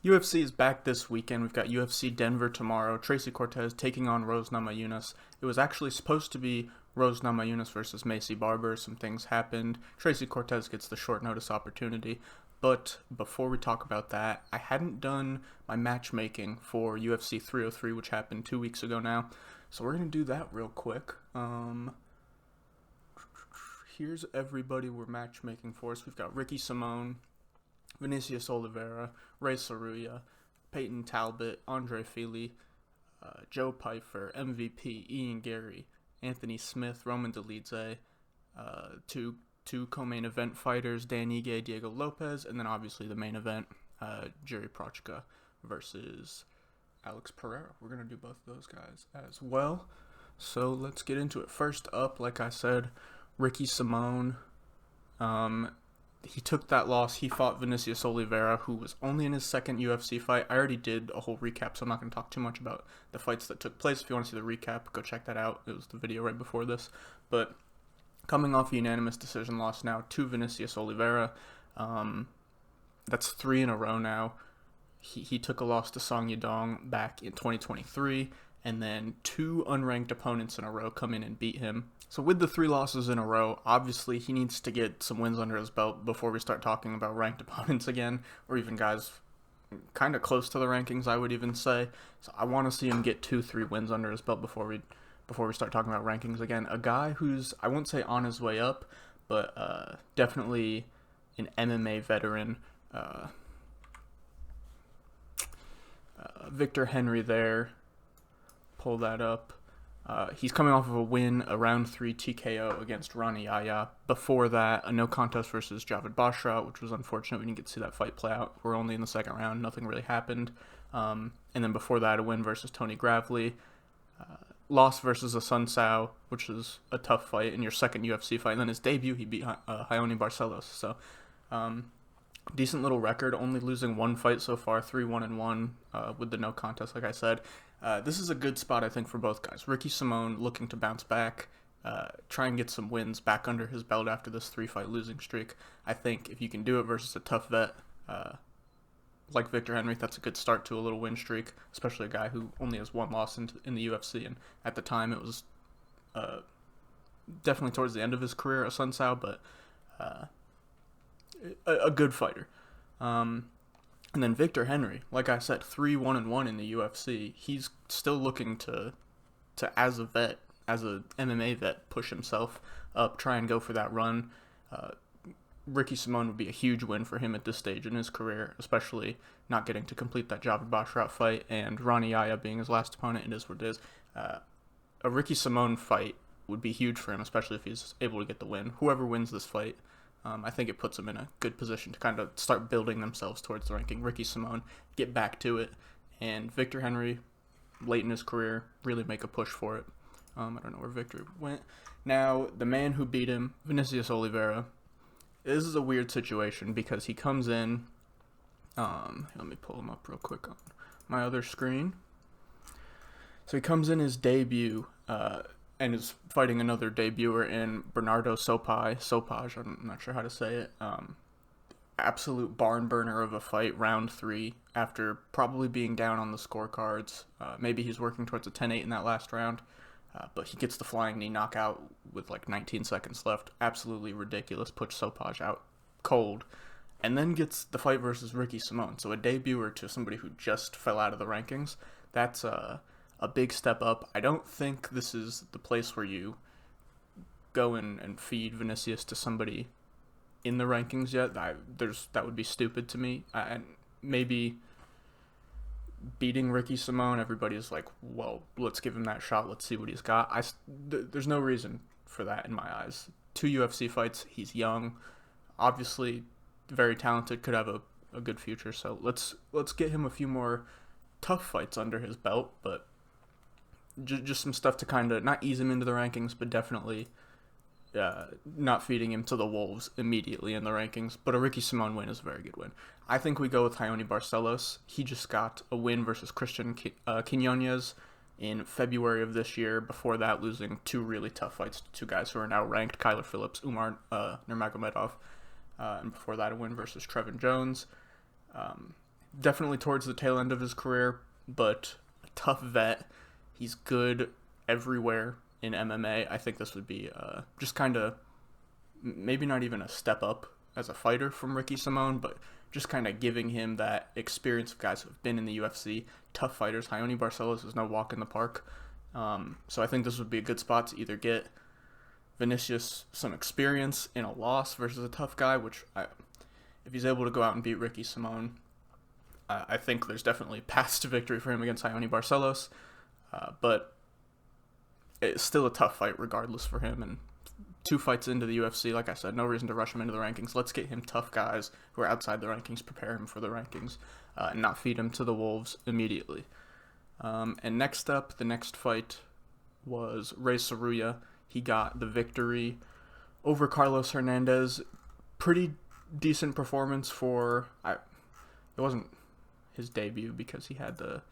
UFC is back this weekend. We've got UFC Denver tomorrow. Tracy Cortez taking on Rose Namajunas. It was actually supposed to be Rose Namajunas versus Macy Barber. Some things happened. Tracy Cortez gets the short notice opportunity. But before we talk about that, I hadn't done my matchmaking for UFC 303, which happened 2 weeks ago now. So we're going to do that real quick. Here's everybody we're matchmaking for. So we've got Ricky Simone, Vinicius Oliveira, Ray Saruya, Peyton Talbot, Andre Fili, Joe Pyfer, MVP, Ian Gary, Anthony Smith, Roman Dolidze, two co-main event fighters, Dan Ige, Diego Lopez, and then obviously the main event, Jiri Prochazka versus Alex Pereira. We're going to do both of those guys as well. So let's get into it. First up, like I said, Ricky Simone. He took that loss. He fought Vinicius Oliveira, who was only in his second UFC fight. I already did a whole recap, so I'm not going to talk too much about the fights that took place. If you want to see the recap, go check that out. It was the video right before this. But coming off a unanimous decision loss now to Vinicius Oliveira, that's 3 in a row now. He took a loss to Song Yadong back in 2023, and then 2 unranked opponents in a row come in and beat him. So with the 3 losses in a row, obviously he needs to get some wins under his belt before we start talking about ranked opponents again, or even guys kind of close to the rankings, I would even say. So I want to see him get 2-3 wins under his belt before we start talking about rankings again. A guy who's, I won't say on his way up, but definitely an MMA veteran. Victor Henry there. Pull that up. He's coming off of a win, a round 3 TKO against Rani Yahya. Before that, a no contest versus Javid Bashra, which was unfortunate. We didn't get to see that fight play out. We're only in the second round. Nothing really happened. And then before that, a win versus Tony Gravely. Loss versus Sun Sao, which was a tough fight in your second UFC fight. And then his debut, he beat Raoni Barcelos. So, decent little record, only losing 1 fight so far, 3-1-1 with the no contest, like I said. This is a good spot, I think, for both guys. Ricky Simone looking to bounce back, try and get some wins back under his belt after this 3-fight losing streak. I think if you can do it versus a tough vet like Victor Henry, that's a good start to a little win streak, especially a guy who only has 1 loss in the UFC. And at the time, it was definitely towards the end of his career at Sun Sao, but a good fighter. And then Victor Henry, like I said, 3-1-1 in the UFC. He's still looking to as a vet, as a MMA vet, push himself up, try and go for that run. Ricky Simone would be a huge win for him at this stage in his career, especially not getting to complete that Javid Bashra fight, and Rani Yahya being his last opponent. It is what it is. A Ricky Simone fight would be huge for him, especially if he's able to get the win. Whoever wins this fight, I think it puts them in a good position to kind of start building themselves towards the ranking. Ricky Simone, get back to it, and Victor Henry, late in his career, really make a push for it. I don't know where Victor went. Now, the man who beat him, Vinicius Oliveira, this is a weird situation because he comes in, let me pull him up real quick on my other screen. So he comes in his debut, and is fighting another debuter in Bernardo Sopaj, I'm not sure how to say it. Absolute barn burner of a fight, round 3, after probably being down on the scorecards. Maybe he's working towards a 10-8 in that last round, but he gets the flying knee knockout with like 19 seconds left. Absolutely ridiculous, puts Sopaj out cold. And then gets the fight versus Ricky Simone. So a debuter to somebody who just fell out of the rankings. That's a big step up. I don't think this is the place where you go and feed Vinicius to somebody in the rankings yet. That would be stupid to me. And maybe beating Ricky Simone, everybody's like, well, let's give him that shot. Let's see what he's got. There's no reason for that in my eyes. 2 UFC fights. He's young. Obviously, very talented. Could have a good future. So let's get him a few more tough fights under his belt, but just some stuff to kind of not ease him into the rankings, but definitely not feeding him to the wolves immediately in the rankings. But a Ricky Simone win is a very good win. I think we go with Raoni Barcelos. He just got a win versus Christian Quinones in February of this year. Before that, losing 2 really tough fights to 2 guys who are now ranked, Kyler Phillips, Umar Nurmagomedov. And before that, a win versus Trevin Jones. definitely towards the tail end of his career, but a tough vet. He's good everywhere in MMA. I think this would be just kind of maybe not even a step up as a fighter from Ricky Simón, but just kind of giving him that experience of guys who have been in the UFC, tough fighters. Raoni Barcelos is no walk in the park. So I think this would be a good spot to either get Vinicius some experience in a loss versus a tough guy, if he's able to go out and beat Ricky Simón, I think there's definitely paths to victory for him against Raoni Barcelos. But it's still a tough fight regardless for him, and 2 fights into the UFC, like I said, no reason to rush him into the rankings. Let's get him tough guys who are outside the rankings, prepare him for the rankings, and not feed him to the wolves immediately. And next up, the next fight was Ray Saruya. He got the victory over Carlos Hernandez. Pretty decent performance for... it wasn't his debut because he had the...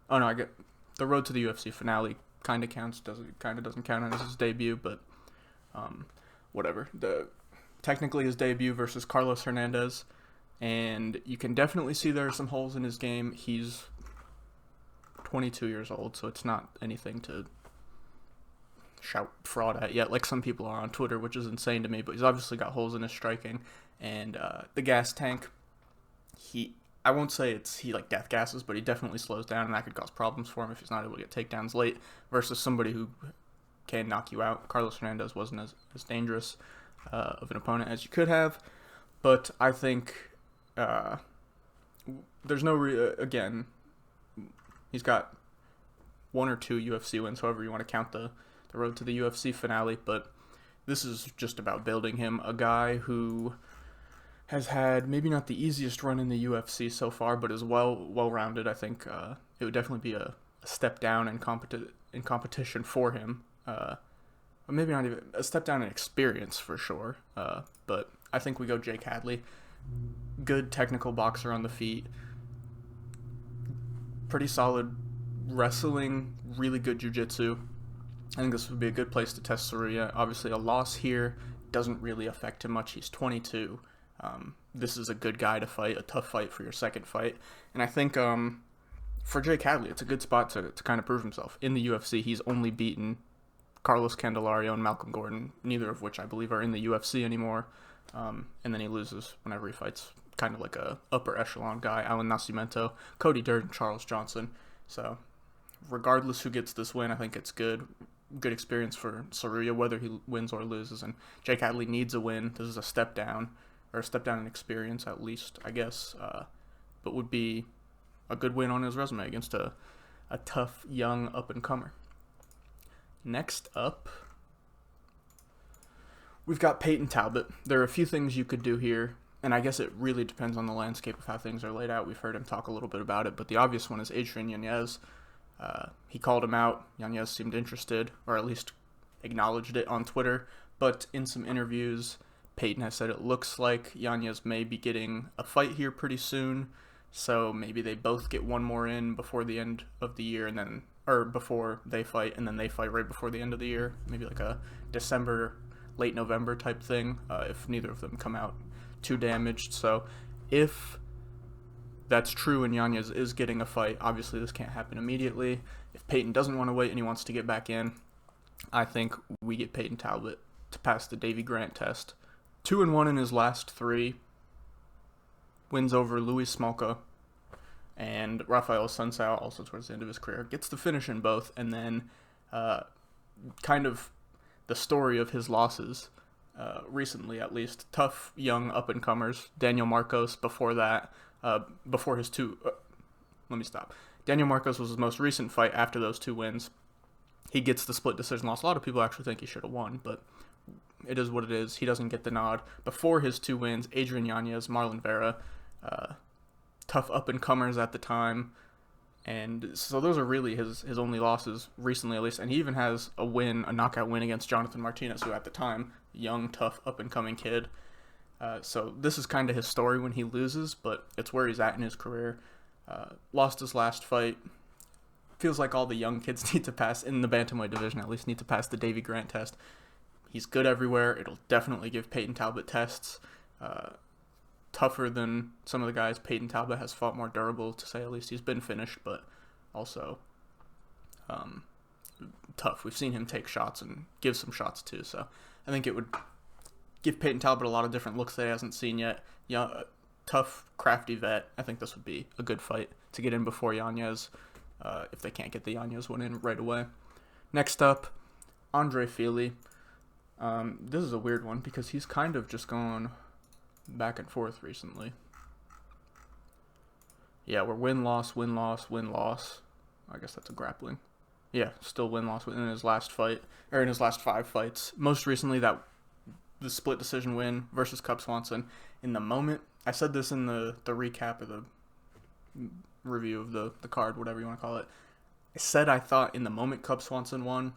Oh no, I get the road to the UFC finale kind of counts. Doesn't count as his debut, but whatever. Technically his debut versus Carlos Hernandez, and you can definitely see there are some holes in his game. He's 22 years old, so it's not anything to shout fraud at yet, like some people are on Twitter, which is insane to me, but he's obviously got holes in his striking, and the gas tank, I won't say he like death gasses, but he definitely slows down, and that could cause problems for him if he's not able to get takedowns late, versus somebody who can knock you out. Carlos Hernandez wasn't as dangerous of an opponent as you could have, but I think there's no again, he's got 1 or 2 UFC wins, however you want to count the road to the UFC finale, but this is just about building him. A guy who has had maybe not the easiest run in the UFC so far, but is well-rounded. I think it would definitely be a step down in competition for him. Or maybe not even a step down in experience for sure. But I think we go Jake Hadley. Good technical boxer on the feet. Pretty solid wrestling. Really good jiu-jitsu. I think this would be a good place to test Saruya. Obviously, a loss here doesn't really affect him much. He's 22. This is a good guy to fight, a tough fight for your second fight. And I think for Jake Hadley, it's a good spot to kind of prove himself. In the UFC, he's only beaten Carlos Candelario and Malcolm Gordon, neither of which I believe are in the UFC anymore. And then he loses whenever he fights kind of like a upper echelon guy, Alan Nascimento, Cody Durden, Charles Johnson. So regardless who gets this win, I think it's good experience for Saruya, whether he wins or loses. And Jake Hadley needs a win. This is a step down in experience at least, I guess, but would be a good win on his resume against a tough, young up-and-comer. Next up, we've got Peyton Talbot. There are a few things you could do here, and I guess it really depends on the landscape of how things are laid out. We've heard him talk a little bit about it, but the obvious one is Adrian Yanez. He called him out. Yanez seemed interested, or at least acknowledged it on Twitter, but in some interviews, Peyton has said it looks like Yanez may be getting a fight here pretty soon, so maybe they both get one more in before the end of the year, or before they fight, and then they fight right before the end of the year, maybe like a December, late November type thing, if neither of them come out too damaged. So if that's true and Yanez is getting a fight, obviously this can't happen immediately. If Peyton doesn't want to wait and he wants to get back in, I think we get Peyton Talbot to pass the Davy Grant test. 2-1 in his last 3. Wins over Luis Smolka and Rafael Sunsao, also towards the end of his career. Gets the finish in both, and then kind of the story of his losses, recently at least. Tough, young up-and-comers. Daniel Marcos before that, before his 2... let me stop. Daniel Marcos was his most recent fight after those 2 wins. He gets the split decision loss. A lot of people actually think he should have won, but it is what it is. He doesn't get the nod. Before his 2 wins, Adrian Yanez, Marlon Vera, tough up-and-comers at the time. And so those are really his only losses recently, at least. And he even has a knockout win against Jonathan Martinez, who at the time, young, tough, up-and-coming kid. So this is kind of his story when he loses, but it's where he's at in his career. Lost his last fight. Feels like all the young kids need to pass, in the bantamweight division at least, need to pass the Davy Grant test. He's good everywhere. It'll definitely give Peyton Talbot tests. tougher than some of the guys. Peyton Talbot has fought more durable, to say at least. He's been finished, but also tough. We've seen him take shots and give some shots too, so I think it would give Peyton Talbot a lot of different looks that he hasn't seen yet. Tough, crafty vet. I think this would be a good fight to get in before Yanez, if they can't get the Yanez one in right away. Next up, Andre Fili. This is a weird one because he's kind of just gone back and forth recently. Yeah, we're win-loss, win-loss, win-loss. I guess that's a grappling. Yeah, still win-loss in his last fight, or in his last 5 fights. Most recently, the split decision win versus Cub Swanson. In the moment, I said this in the recap of the review of the card, whatever you want to call it. I said I thought in the moment Cub Swanson won.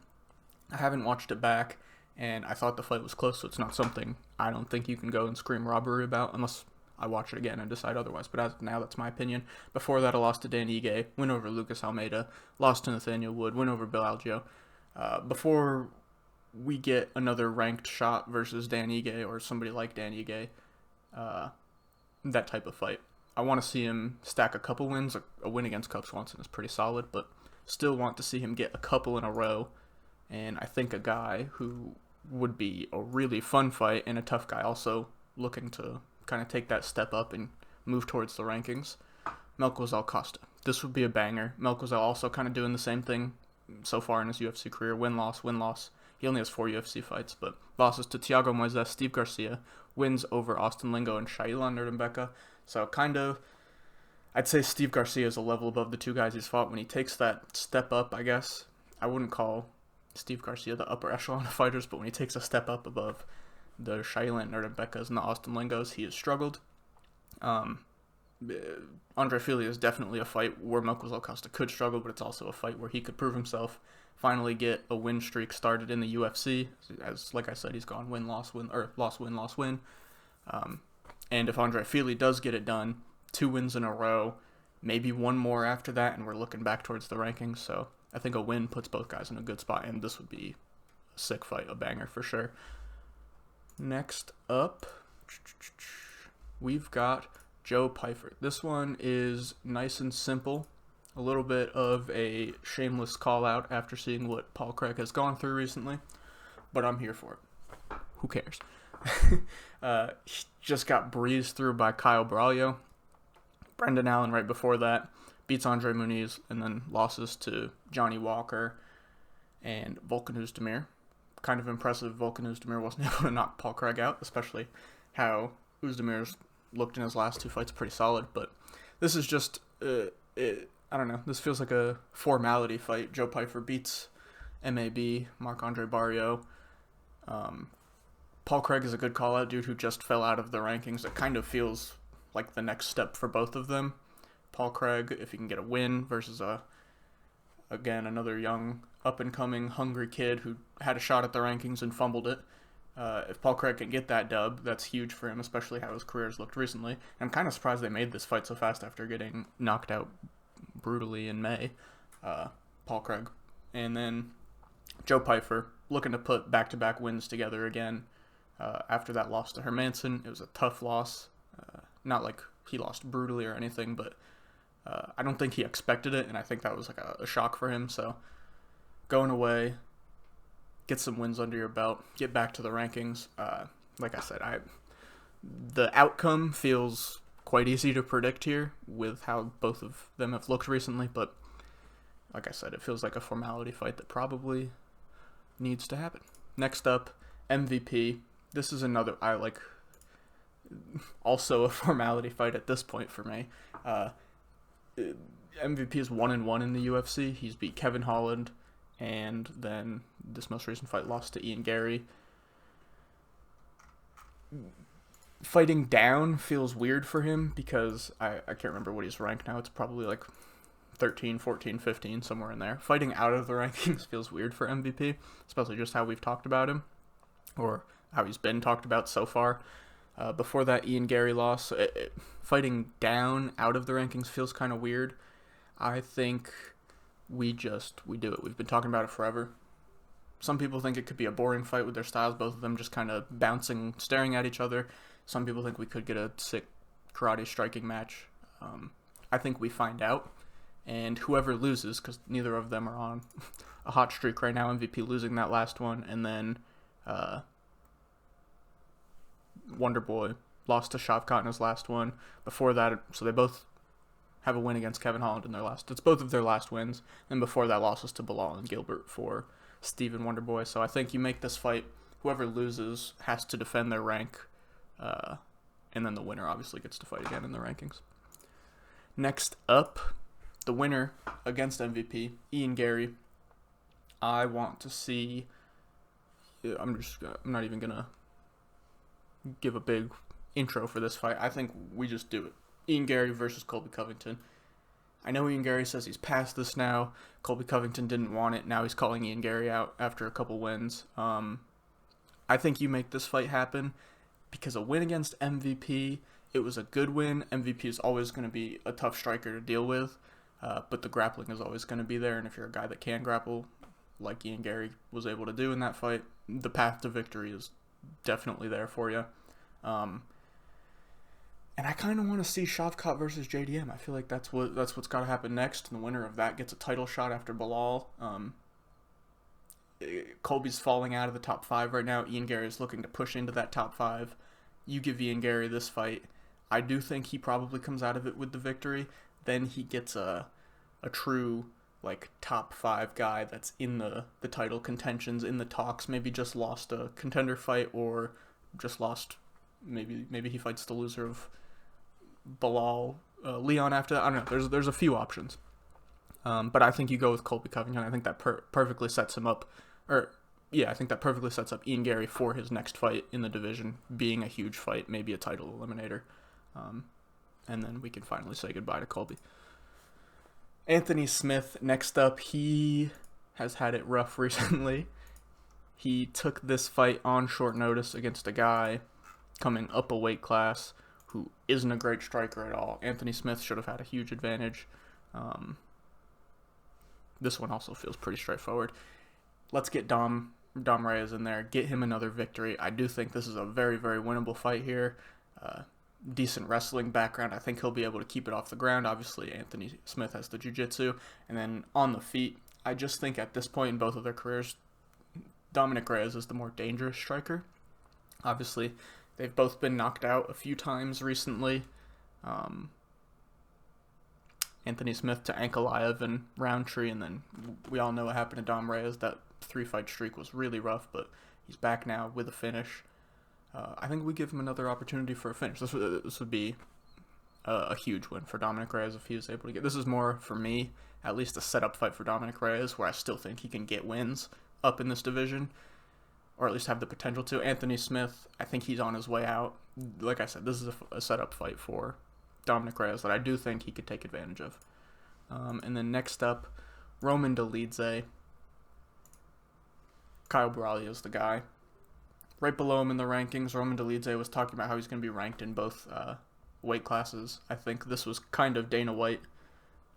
I haven't watched it back, and I thought the fight was close, so it's not something I don't think you can go and scream robbery about unless I watch it again and decide otherwise. But as of now, that's my opinion. Before that, I lost to Dan Ige, win over Lucas Almeida, lost to Nathaniel Wood, win over Bill Algeo. Before we get another ranked shot versus Dan Ige or somebody like Dan Ige, that type of fight, I want to see him stack a couple wins. A win against Cub Swanson is pretty solid, but still want to see him get a couple in a row. And I think a guy who would be a really fun fight and a tough guy also looking to kind of take that step up and move towards the rankings, Melquizael Costa. This would be a banger. Melquizael also kind of doing the same thing so far in his UFC career. Win-loss, win-loss. He only has 4 UFC fights, but losses to Thiago Moises, Steve Garcia, wins over Austin Lingo and Shailan Nurdenbecka. So kind of, I'd say Steve Garcia is a level above the 2 guys he's fought. When he takes that step up, I guess, I wouldn't call Steve Garcia the upper echelon of fighters, but when he takes a step up above the Shailan Nurdenbeckas and the Austin Lingos, he has struggled. Andre Fili is definitely a fight where Melquizael Costa could struggle, but it's also a fight where he could prove himself, finally get a win streak started in the UFC. As like I said, he's gone win-loss, win, or loss-win, loss-win. And if Andre Fili does get it done, 2 wins in a row, maybe 1 more after that, and we're looking back towards the rankings. So I think a win puts both guys in a good spot, and this would be a sick fight, a banger for sure. Next up, we've got Joe Pyfer. This one is nice and simple. A little bit of a shameless call-out after seeing what Paul Craig has gone through recently, but I'm here for it. Who cares? He just got breezed through by Kyle Braulio. Brendan Allen right before that beats Andre Muniz, and then losses to Johnny Walker and Volkan Oezdemir. Kind of impressive Volkan Oezdemir wasn't able to knock Paul Craig out, especially how Oezdemir's looked in his last 2 fights pretty solid. But this is just, I don't know, this feels like a formality fight. Joe Pyfer beats MAB, Marc-Andre Barrio. Paul Craig is a good call-out, dude who just fell out of the rankings. It kind of feels like the next step for both of them. Paul Craig, if he can get a win versus again, another young, up-and-coming, hungry kid who had a shot at the rankings and fumbled it. If Paul Craig can get that dub, that's huge for him, especially how his career has looked recently. I'm kind of surprised they made this fight so fast after getting knocked out brutally in May. Paul Craig. And then Joe Pyfer, looking to put back-to-back wins together again after that loss to Hermanson. It was a tough loss. Not like he lost brutally or anything, but I don't think he expected it, and I think that was like a shock for him. So going away, get some wins under your belt, get back to the rankings. Like I said, the outcome feels quite easy to predict here with how both of them have looked recently, but like I said, it feels like a formality fight that probably needs to happen. Next up, MVP. This is another, also a formality fight at this point for me. MVP is 1-1 in the UFC. He's beat Kevin Holland, and then this most recent fight lost to Ian Gary. Fighting down feels weird for him because I can't remember what he's ranked now. It's probably like 13, 14, 15, somewhere in there. Fighting out of the rankings feels weird for MVP, especially just how we've talked about him, or how he's been talked about so far. Before that Ian Gary loss, fighting down out of the rankings feels kind of weird. I think we do it. We've been talking about it forever. Some people think it could be a boring fight with their styles, both of them just kind of bouncing, staring at each other. Some people think we could get a sick karate striking match. I think we find out, and whoever loses, because neither of them are on a hot streak right now, MVP losing that last one, and then Wonder Boy lost to Shavkat in his last one. Before that, so they both have a win against Kevin Holland in their last. It's both of their last wins, and before that, losses to Bilal and Gilbert for Steven Wonder Boy. So I think you make this fight. Whoever loses has to defend their rank, and then the winner obviously gets to fight again in the rankings. Next up, the winner against MVP, Ian Gary. I want to see. I'm not even gonna give a big intro for this fight. I think we just do it. Ian Gary versus Colby Covington. I know Ian Gary says he's past this now. Colby Covington didn't want it. Now he's calling Ian Gary out after a couple wins. I think you make this fight happen because a win against MVP, it was a good win. MVP is always going to be a tough striker to deal with, but the grappling is always going to be there. And if you're a guy that can grapple, like Ian Gary was able to do in that fight, the path to victory is definitely there for you. And I kind of want to see Shavkat versus JDM. I feel like that's what's got to happen next. And the winner of that gets a title shot after Bilal. Colby's falling out of the top 5 right now. Ian Gary is looking to push into that top 5. You give Ian Gary this fight. I do think he probably comes out of it with the victory. Then he gets a true like top 5 guy that's in the title contentions, in the talks. Maybe just lost a contender fight, or just lost. Maybe he fights the loser of Bilal Leon after that. I don't know. There's a few options. But I think you go with Colby Covington. I think that perfectly sets him up. I think that perfectly sets up Ian Gary for his next fight in the division, being a huge fight, maybe a title eliminator. And then we can finally say goodbye to Colby. Anthony Smith, next up. He has had it rough recently. He took this fight on short notice against a guy coming up a weight class who isn't a great striker at all. Anthony Smith should have had a huge advantage. This one also feels pretty straightforward. Let's get Dom Reyes in there, get him another victory. I do think this is a very, very winnable fight here. Decent wrestling background. I think he'll be able to keep it off the ground. Obviously, Anthony Smith has the jiu-jitsu. And then on the feet, I just think at this point in both of their careers, Dominic Reyes is the more dangerous striker. Obviously, they've both been knocked out a few times recently. Anthony Smith to Ankalaev and Roundtree, and then we all know what happened to Dom Reyes. That 3-fight streak was really rough, but he's back now with a finish. I think we give him another opportunity for a finish. This would be a huge win for Dominic Reyes if he was able to get. This is more, for me, at least a setup fight for Dominic Reyes, where I still think he can get wins up in this division, or at least have the potential to. Anthony Smith, I think he's on his way out. Like I said, this is a setup fight for Dominic Reyes that I do think he could take advantage of. And then next up, Roman Dolidze. Kyle Bralia is the guy. Right below him in the rankings, Roman Dolidze was talking about how he's going to be ranked in both weight classes. I think this was kind of Dana White.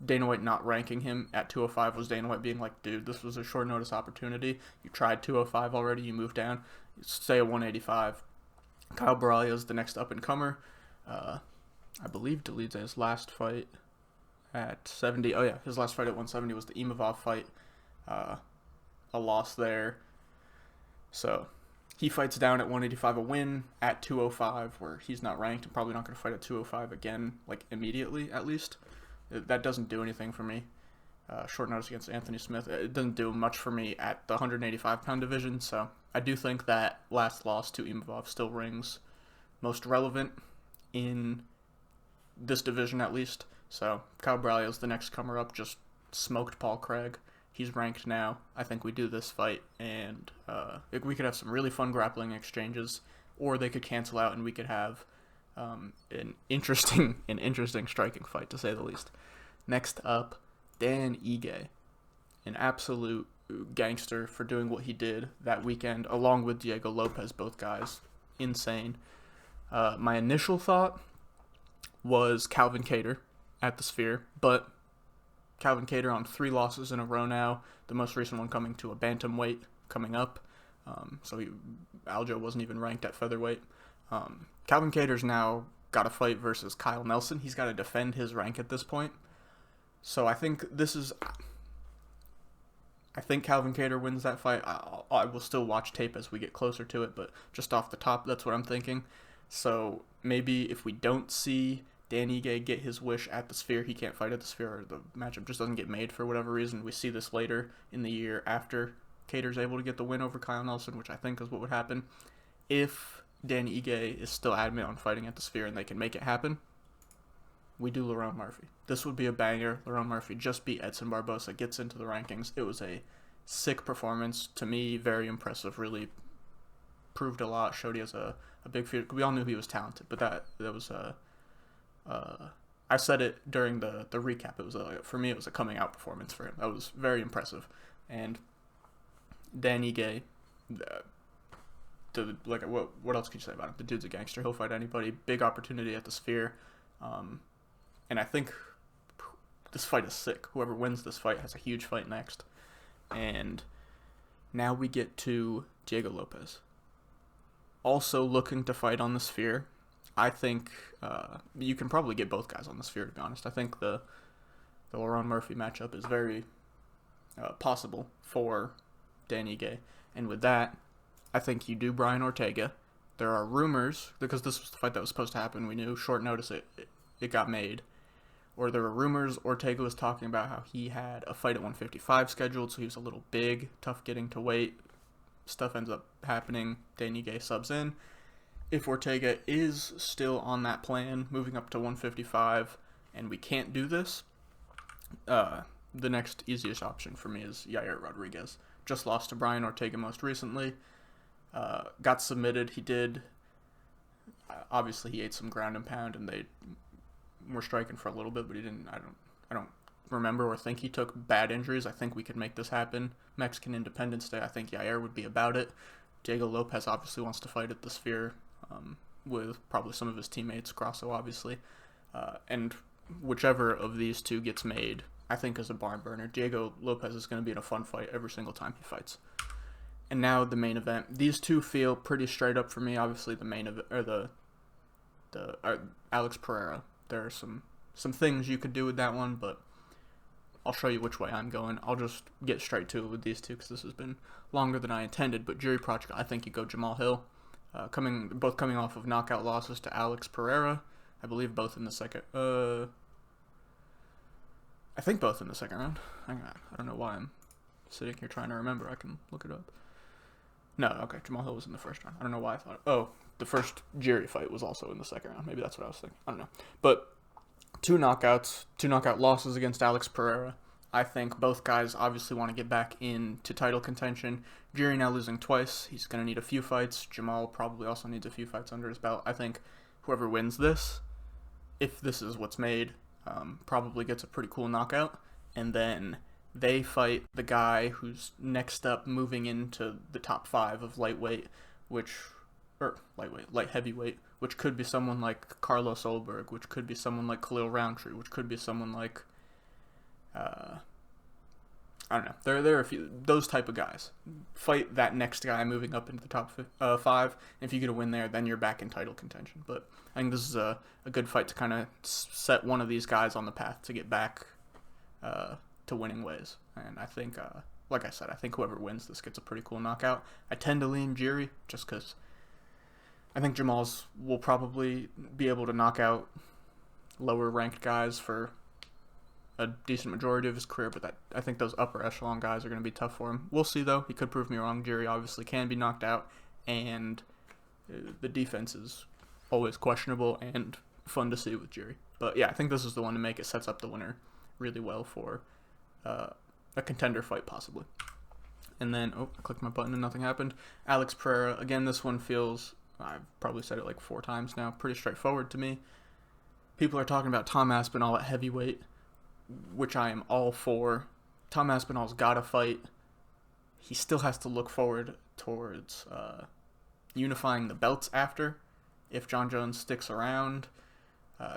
Dana White not ranking him at 205 was Dana White being like, dude, this was a short notice opportunity. You tried 205 already, you moved down. Stay at 185. Kyle Bralia is the next up-and-comer. I believe Dolidze's last fight at 70. Oh, yeah, his last fight at 170 was the Imavov fight. A loss there. So he fights down at 185, a win at 205, where he's not ranked and probably not going to fight at 205 again, like immediately at least. That doesn't do anything for me. Short notice against Anthony Smith. It doesn't do much for me at the 185-pound division, so I do think that last loss to Imavov still rings most relevant in this division at least. So Kyle Bralia is the next comer up, just smoked Paul Craig. He's ranked now. I think we do this fight, and we could have some really fun grappling exchanges, or they could cancel out and we could have an interesting striking fight, to say the least. Next up, Dan Ige, an absolute gangster for doing what he did that weekend, along with Diego Lopez, both guys insane. My initial thought was Calvin Kattar at the Sphere, but Calvin Kattar on 3 losses in a row now, the most recent one coming to a bantamweight coming up. So Aljo wasn't even ranked at featherweight. Calvin Kattar's now got to fight versus Kyle Nelson. He's got to defend his rank at this point. So I think Calvin Kattar wins that fight. I will still watch tape as we get closer to it, but just off the top, that's what I'm thinking. So maybe if we don't see Dan Ige get his wish at the Sphere, he can't fight at the Sphere, or the matchup just doesn't get made for whatever reason. We see this later in the year after Kattar's able to get the win over Kyle Nelson, which I think is what would happen. If Dan Ige is still adamant on fighting at the Sphere and they can make it happen, we do Lerone Murphy. This would be a banger. Lerone Murphy just beat Edson Barbosa, gets into the rankings. It was a sick performance. To me, very impressive. Really proved a lot. Showed he has a big future. We all knew he was talented, but that was I said it during the recap. It was for me, it was a coming out performance for him. That was very impressive. And Dan Ige, what else could you say about him? The dude's a gangster. He'll fight anybody. Big opportunity at the Sphere. And I think this fight is sick. Whoever wins this fight has a huge fight next. And now we get to Diego Lopez. Also looking to fight on the Sphere. I think you can probably get both guys on the Sphere, to be honest. I think the Lerone Murphy matchup is very possible for Dan Ige. And with that, I think you do Brian Ortega. There are rumors, because this was the fight that was supposed to happen. We knew short notice it got made. Or there were rumors Ortega was talking about how he had a fight at 155 scheduled, so he was a little big, tough getting to weight. Stuff ends up happening. Dan Ige subs in. If Ortega is still on that plan, moving up to 155, and we can't do this, the next easiest option for me is Yair Rodriguez. Just lost to Brian Ortega most recently. Got submitted. He did. Obviously, he ate some ground and pound, and they were striking for a little bit, but he didn't. I don't remember or think he took bad injuries. I think we could make this happen. Mexican Independence Day. I think Yair would be about it. Diego Lopez obviously wants to fight at the Sphere with probably some of his teammates, Grasso obviously, and whichever of these two gets made, I think is a barn burner. Diego Lopez is going to be in a fun fight every single time he fights. And now the main event. These two feel pretty straight up for me. Obviously, the main event, or the Alex Pereira. There are some things you could do with that one, but I'll show you which way I'm going. I'll just get straight to it with these two because this has been longer than I intended. But Jiri Prochazka, I think you go Jamal Hill. Both coming off of knockout losses to Alex Pereira. I believe both in the second. I think both in the second round. Hang on. I don't know why I'm sitting here trying to remember. I can look it up. No, okay. Jamal Hill was in the first round. I don't know why I thought. Oh, the first Jiri fight was also in the second round. Maybe that's what I was thinking. I don't know. But two knockout losses against Alex Pereira. I think both guys obviously want to get back into title contention. Jiri now losing twice. He's going to need a few fights. Jamal probably also needs a few fights under his belt. I think whoever wins this, if this is what's made, probably gets a pretty cool knockout. And then they fight the guy who's next up moving into the top 5 of light heavyweight, which could be someone like Carlos Olberg, which could be someone like Khalil Roundtree, which could be someone like I don't know. There are a few those type of guys. Fight that next guy moving up into the top 5. And if you get a win there, then you're back in title contention. But I think this is a good fight to kind of set one of these guys on the path to get back to winning ways. And I think, like I said, I think whoever wins this gets a pretty cool knockout. I tend to lean Jiri just because I think Jamal's will probably be able to knock out lower ranked guys for a decent majority of his career, but I think those upper echelon guys are going to be tough for him. We'll see, though. He could prove me wrong. Jiri obviously can be knocked out, and the defense is always questionable and fun to see with Jiri. But yeah, I think this is the one to make it. Sets up the winner really well for a contender fight, possibly. And then, I clicked my button and nothing happened. Alex Pereira, again, this one feels, I've probably said it like 4 times now, pretty straightforward to me. People are talking about Tom Aspinall at heavyweight, which I am all for. Tom Aspinall's got to fight. He still has to look forward towards unifying the belts after, if John Jones sticks around.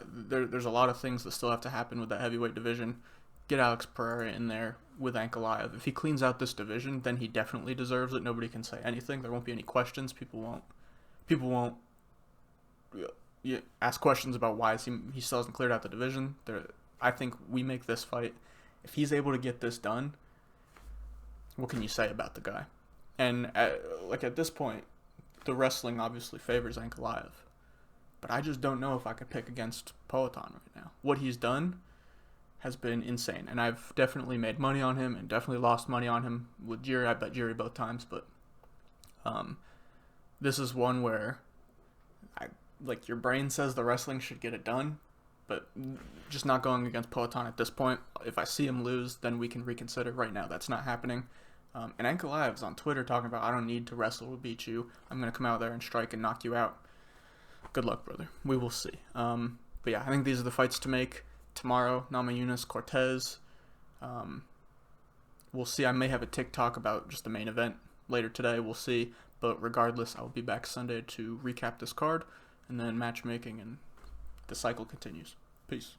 There's a lot of things that still have to happen with that heavyweight division. Get Alex Pereira in there with Ankalaev. If he cleans out this division, then he definitely deserves it. Nobody can say anything. There won't be any questions. People won't you ask questions about why he still hasn't cleared out the division. I think we make this fight. If he's able to get this done, what can you say about the guy? And at this point, the wrestling obviously favors Ankalaev. But I just don't know if I could pick against Poatan right now. What he's done has been insane. And I've definitely made money on him and definitely lost money on him. With Jiri, I bet Jiri both times. But this is one where your brain says the wrestling should get it done. But just not going against Poatan at this point. If I see him lose, then we can reconsider. Right now, that's not happening. And Ankalaev's on Twitter talking about, I don't need to wrestle to beat you. I'm going to come out there and strike and knock you out. Good luck, brother. We will see. But yeah, I think these are the fights to make. Tomorrow, Namajunas, Cortez. We'll see. I may have a TikTok about just the main event later today. We'll see. But regardless, I will be back Sunday to recap this card. And then matchmaking, and the cycle continues. Peace.